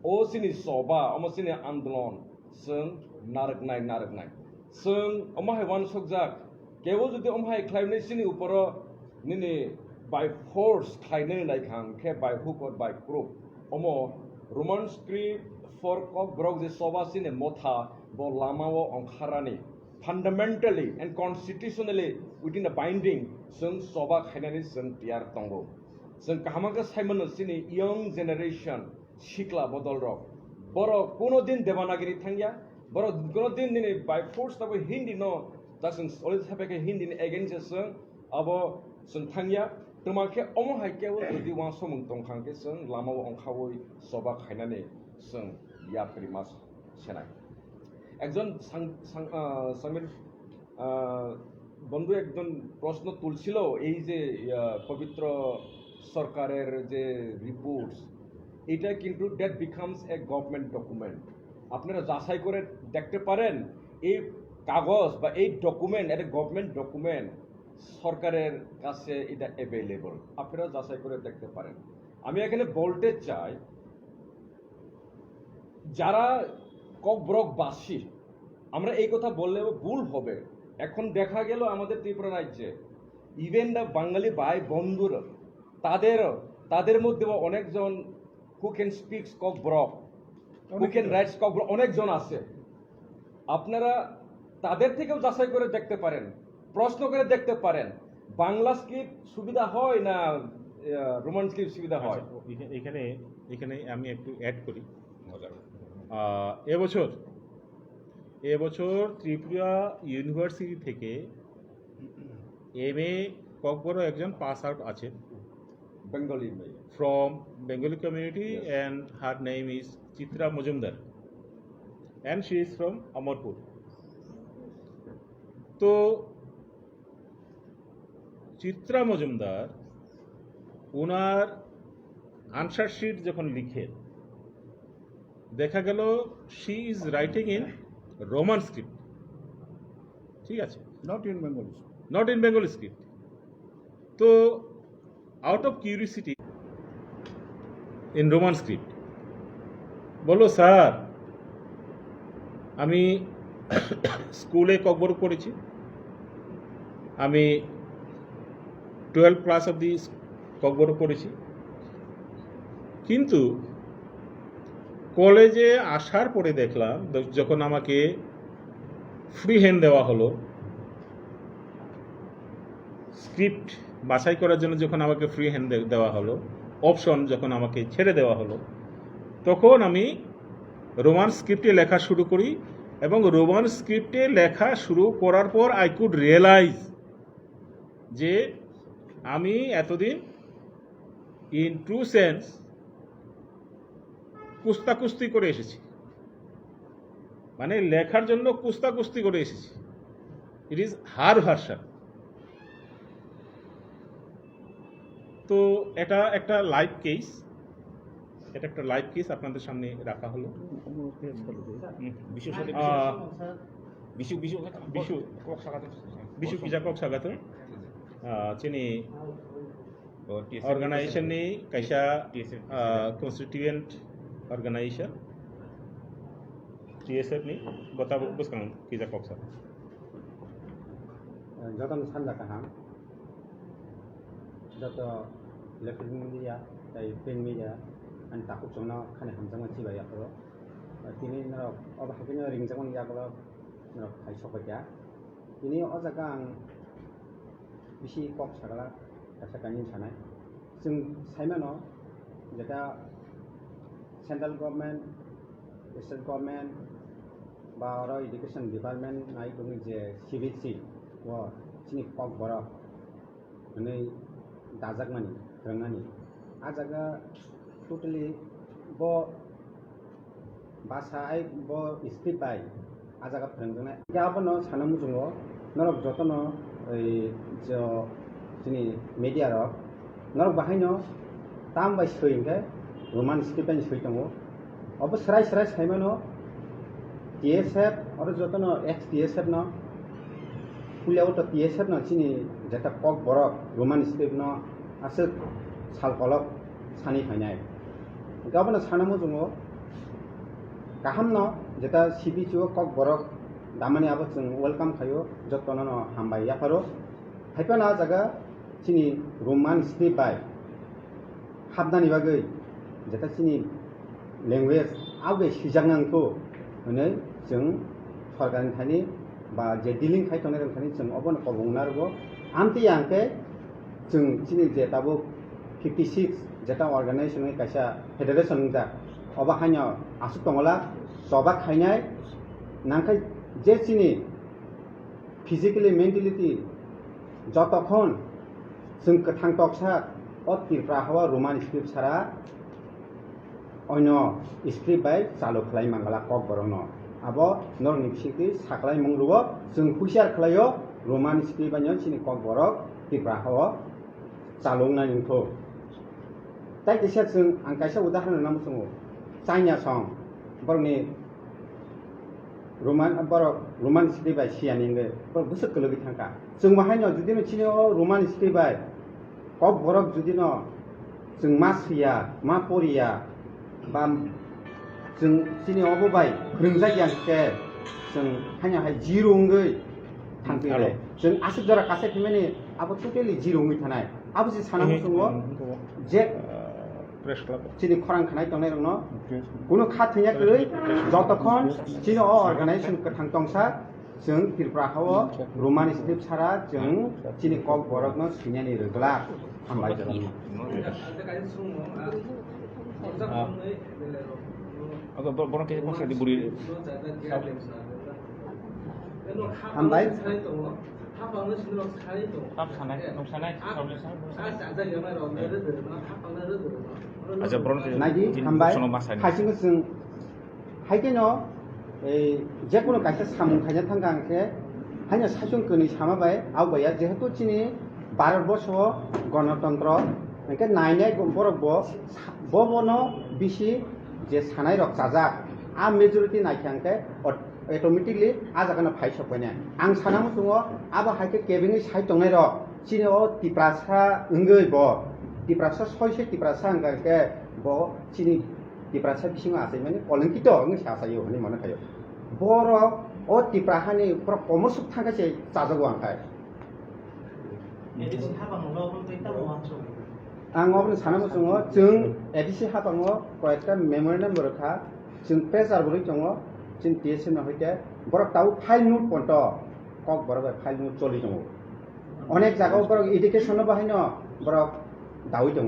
o sini choba omo sini andolon sung naraknai sung omo hai wan sokjak kebo jodi omo hai khlaimnai sini uporo nini by force khlainai nai khang ke by hook or by crook omo roman script for kokborok je choba sini motha bo lamao ongkharani fundamentally and constitutionally within the binding sung choba khainani sung tiar tongo जों कामाखौ Simon सिनि young generation शिक्ला बदल रक बर कोनो दिन देवानागिरी थांया बर कोनो दिन दिनै by force तब हिंदी न दासं अलि सापेके हिंदी एगेन्स्ट जों अब जों थांया तमाखे अम हाइकेव जुदि वा समं दंखांके जों लामाव अंखावै सबा खायनानै जों या प्रिमास सेनाय একজন সাংবাদিক বন্ধু একজন প্রশ্ন তুলছিল এই যে পবিত্র সরকারের যে রিপোর্টস এটা কিন্তু that becomes a government document আপনারা যাচাই করে দেখতে পারেন এই কাগজ বা এই ডকুমেন্ট এটা গভর্নমেন্ট ডকুমেন্ট সরকারের কাছে এটা অ্যাভেলেবল আপনারা যাচাই করে দেখতে পারেন আমি এখানে বলতে চাই যারা ককবরকবাসী আমরা এই কথা বললেও ভুল হবে এখন দেখা গেল আমাদের ত্রিপুরা রাজ্যে ইভেন দা বাঙালি ভাই বন্ধুরা তাদের মধ্যে অনেকজন who can speaks Kokborok who can rights Kokborok অনেকজন আছে আপনারা তাদের থেকেও যাচাই করে দেখতে পারেন প্রশ্ন করে দেখতে পারেন বাংলা স্ক্রিপ্ট সুবিধা হয় না রোমান স্ক্রিপ্ট সুবিধা হয় এখানে আমি একটু অ্যাড করি এবছর ত্রিপুরা ইউনিভার্সিটি থেকে MA Kokborok একজন পাস আউট আছেন Bengali may. from Bengali community Yes. and her name is Chitra Majumdar and she is from Amarpur. তো চিত্রা মজুমদার ওনার আনসার শিট যখন লিখেন দেখা গেল she is writing in Roman script, ঠিক আছে, not in Bengali. Not in Bengali script. তো out of curiosity in Roman script বলো স্যার আমি স্কুলে ককবরক পড়েছি, আমি 12 ক্লাস অবধি ককবরক পড়েছি, কিন্তু কলেজে আসার পরে দেখলাম যখন আমাকে ফ্রি হ্যান্ড দেওয়া হলো, স্ক্রিপ্ট বাছাই করার জন্য যখন আমাকে ফ্রি হ্যান্ড দেওয়া হলো, অপশন যখন আমাকে ছেড়ে দেওয়া হলো, তখন আমি রোমান স্ক্রিপ্টে লেখা শুরু করি এবং রোমান স্ক্রিপ্টে লেখা শুরু করার পর আই কুড রিয়েলাইজ যে আমি এতদিন ইন ট্রু সেন্স কুস্তাকুস্তি করে এসেছি, মানে লেখার জন্য কুস্তাকুস্তি করে এসেছি। It is her version. তো এটা একটা লাইভ কেস, এটা একটা লাইভ কেস আপনাদের সামনে রাখা হলো। Bisu Kijakok Sagato, Chini organization ni Kaisha constituent organization, TSF ni Gota Buskang Kijakok Sa. Jotam Sanda Kaham, Joto electronic media, print media, and Takuk Sona Kan Hamzama Chiba Yakoro. Tini of having a ring Zaman Yakolo, I Sopaka. Ini Ozagang Bishi Kok Sagala, Kasakanin Sanai. Some Simano, that central government, state government, Baro Education Department, I don't know, CVC, or Chini Kokborok, and Dazagmani, Rangani. Azaga totally bo Basai bo speed by. Azaga Prangana. Gabano, Sanamuzo, none of Jotono, media rock, none of Bahino, Tam by Swing, Roman Stephen Switamo, Obus Rice Himano, TSF, or Jotono, ex TSF no, pull out of TSF no, Chini, Jetta Kokborok, Roman Stephen no, Asset Salkolok, Sunny Hanai. Governor Sanamuzo. Kaham no, jeta CBCO Kokborok, Damani Abatsung, welcome Kayo, Jotono, Hambay Yaparo, Hypana Zaga, Chini, Roman Step by Habdani Bagay, Jeta Chini language, Abe Shijangan to, Jung, Forgan Tani, ba Jediling Haiton Tani, Jung, Obon of Unargo, Anti Yanke, Jung, Chini Jetabo 56, Jeta organization, Kasha, Federation that. Obahanya Asutomola, Choba Kainai, Nanka Jetsini, physically, mentally, Jotokon, Sunkatang Toksa, Oti Prahawa, Roman script Sara, Ono, script by Salo Clay Mangala Kokborono, Abo, Nornipsiki, Saklai Mungruo, Sunkushar Clayo, Roman script by Yonsini Kokborok, Tiprahawa, Salona Inko. Take the sets in Ankasha Udahan Namusungo. China song, Borne Roman script by Shian in the Busakulitanga. So Mahano Judino Chino, Roman script by Kokborok Judino, Sung Masia, Maporia, Bam, Sung Sino by Grimzayan Care, Sung Hanya had zero good. Sung Asudara Cassette many, about totally zero with tonight. I was his Hanamusungo, Jack. Chini Koran Kanai Tono, Guno Katayak, Jotokon, Chino organization Katangtongsa, Jung, Pilpraho, Roman script Sara, Jung, Chini Kokborok, Sinani Regular, and by the 하방은 신경 차이도. 탑 사나이, 놈 사나이, 사나이, 자자경을 언제를 들으나 하방을 들으나. 아저 브론 나이디 한바이 손으로 마사니. 하신 것은 하이게노 যেকোনো কাছে সামুং খাইনা থাঙ্গাংকে hyena শাসনকনি সামাবাই আওবাইয়া যেহেতু চিনি ভারতবর্ষ গণতন্ত্র একে নাইনাই বরব ববনো বেশি যে সানাই rock চাজাক আ majority নাইখাংকে automatically আজাগানো ফাইসবাইনা আং সানামু দङ আবা হাইকে কেবিনি সাইতंनाय रक চিনি ও টিপ্রাসা 응गै ब টিপ্রাসা সয়সে টিপ্রাসা আংगाके ब চিনি টিপ্রাসা বিসিङा आसै माने कलंकित ang सासायो होनि मन खायो बर ओ टिप्राहानि प्र कमर्स थांगासे जाजगो आंखाय एदिसन हाबांल' बलतैता वाचो आं अबन सानामु दङ जों एडिसि हाबाङो कयेकटा मेमोरेन्डाम बरखा जों प्रेसार बरै दङ जों टिएसए न हइते बर ताउ फाइल नुट पन्ट कक बर फाइल नुट चलि दङ अनेक जागाव बर एडुकेसन बाहायनो बर दावि दङ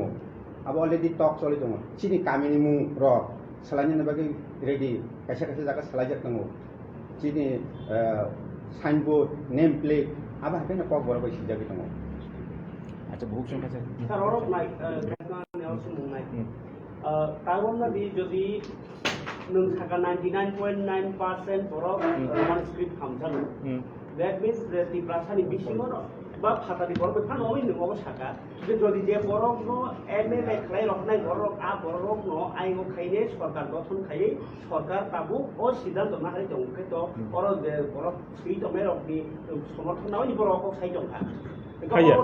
अब अलरेडी टक चलि दङ चिनि कामिनि मुं र सालायनो बागै रेडी खायसे खायसे जागा सालायजाक दङ चिनि साइनबोर्ड नेम प्लेट अब हाबेनो कक बर बाय सिजागि दङ আচ্ছা বহুত সংখ্যা আছে স্যার অরক নাই সুমুংনাই তাইওয়াননাদি যদি नों सागा 99.9% बरक रमान स्क्रिप्ट खामजानो that means that the प्रासानि बिसिङाव बा फातानि बरक फान ओइ नोंगो सागा जे जदि जे बरक नो एमएलए खलाय रखनाय बरक आ बरक नो आइगो खाइने सरकार गठन खायै सरकार ताबु ओ सिद्धान्त ना हारि दंखे तो बरक जे बरक सुइ तमे रकनि समर्थन नावनि बरक साइ दंखा Kaya.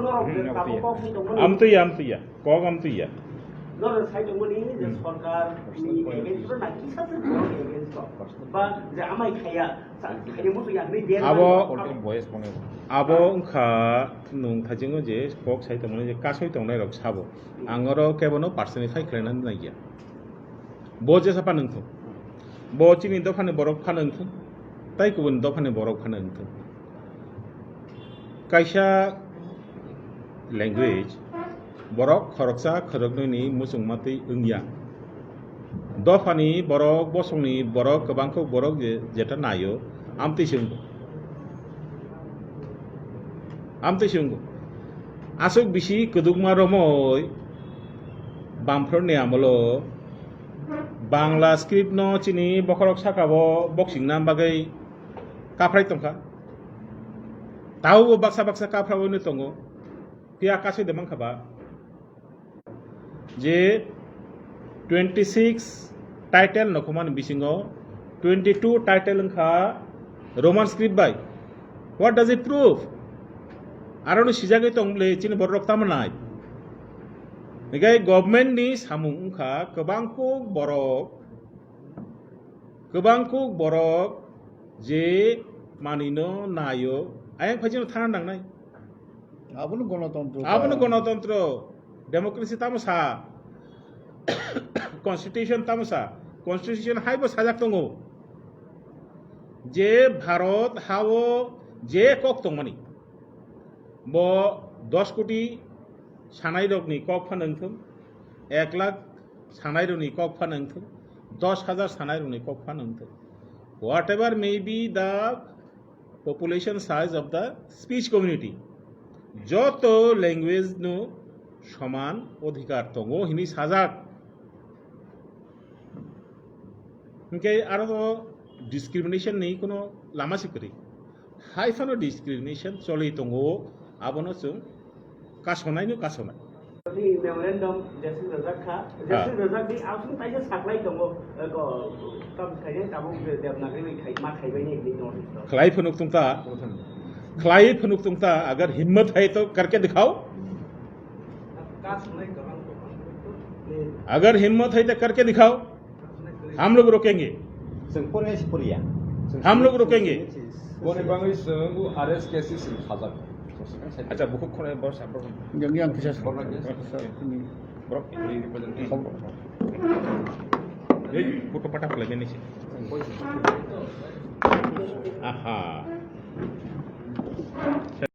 Amtuya. Kok amtuya. 너를 사용하니 이제 सरकार이 에겐스로 나 기사들 에겐스 바 이제 아마 이카야 가게 무슨 양이 되는 abo engka nung thajingo je kok sai tamone je kasoi tongnai rok sabo angoro kebono personi khai khlenan nagia bo je sapa nungthu bo chini dofane borok phanungthu tai kubun dofane borok phanungthu kaisa language borok khoroksa khoroknoni musungmati ungya dofani borok bosongni borok kobangko borok je jeta nayo amti sunggu asuk bisi kedugma romoy bamfroni amolo bangla script no chini bokhorok sakabo boxing nam bagai kaprai tongkha tau baksa kaprabo ni tongo pia kasoi demang khaba যে 26 title নকমান বিসিঙো 22 title খা Roman script by what does it prove আরনো সিজাগে তংলে চিনি বরক তামনাই নিগাই government নি সামুং খা গোবাংকো বরক যে মানিনো নাयो আয়ং ফাজিনো থানা নাংনাই আবনো গণতন্ত্র डेमोक्रेसी तामसा कन्स्टिट्यूशन हाइबो साजाक दङ जे भारत हावो जे कक दंमानि बो 10 कोटी सानाय रगनि कक फानोंथों 1 लाख सानाय रगनि कक फानोंथों 10,000 सानाय रगनि कक फानोंथों whatever may be the population size of the speech community যত ল্যাঙ্গুয়েজ নো সমান অধিকার দङ হিনি সাজাক ইনকে আরো ডিসক্রিমিনেশন নেই কোনো লামা সিকরি হাইফানো ডিসক্রিমিনেশন চলি দङ আবনো जों কাসনাই di memorandum jesin rajak di ausung taja saklai dङ kam kayaknya kamu dewnagri ma khaibaini ni dङ खलाई फनुक तुमता अगर हिम्मत है तो करके दिखाओ अगर हिम्मत है तो करके दिखाओ हम लोग रोकेंगे हम लोग रोकेंगे RSKC अच्छा बुku खोले बस apa yang bisa फोटो पटा लगे नीचे आहा